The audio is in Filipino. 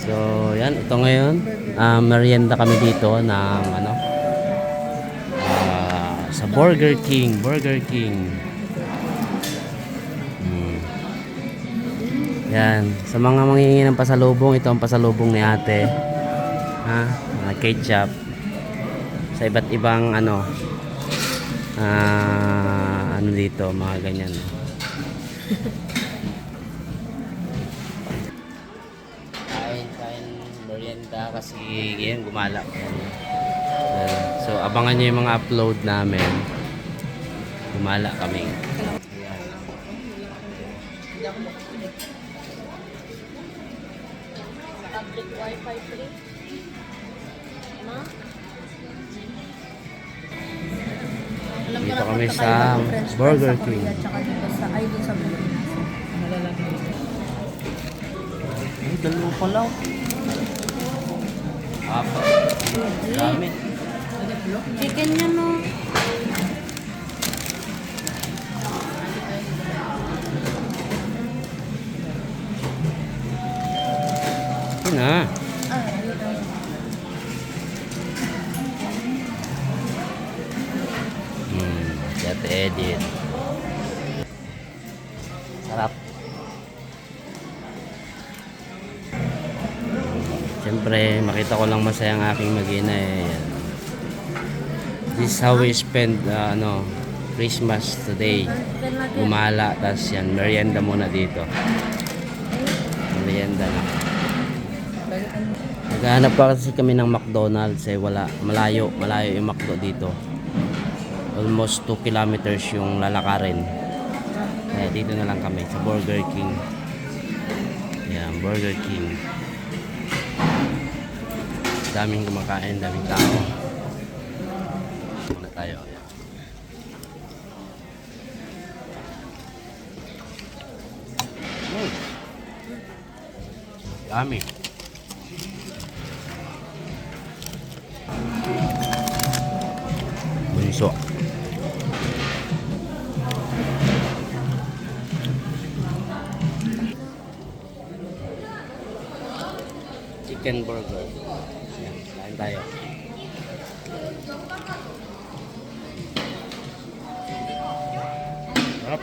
So, yan. Ito ngayon. Merienda kami dito ng ano, sa Burger King. Burger King. Yan. Sa mga manghihingi ng pasalubong, ito ang pasalubong ni ate. Ha? Ketchup. Sa iba't ibang ano, ano dito, mga ganyan. Kain merienda kasi yan, gumala. So, abangan nyo yung mga upload namin. Gumala kami. Public Wi-Fi free. Ma? Dito kami sa Burger King. Tsaka dito sa, ay dito sa Pilipinas. Malalaki. Ay, dalawa pa lang. Apa. Dami. Chicken yan, no? Yun na. That edit. Sarap. Siyempre, makita ko lang masaya ang aking mag-ina eh. This is how we spend ano, Christmas today. Gumala, tas yan, merienda muna dito. Merienda na. Naghahanap pa kasi kami ng McDonald's eh, wala, malayo yung McDo dito. Almost 2 kilometers yung lalakarin. Kaya dito na lang kami sa Burger King. Yan, Burger King. Daming kumakain, daming tao. Muna tayo. Dami. Bunso. Chicken burger. Yan, kain tayo. Sarap.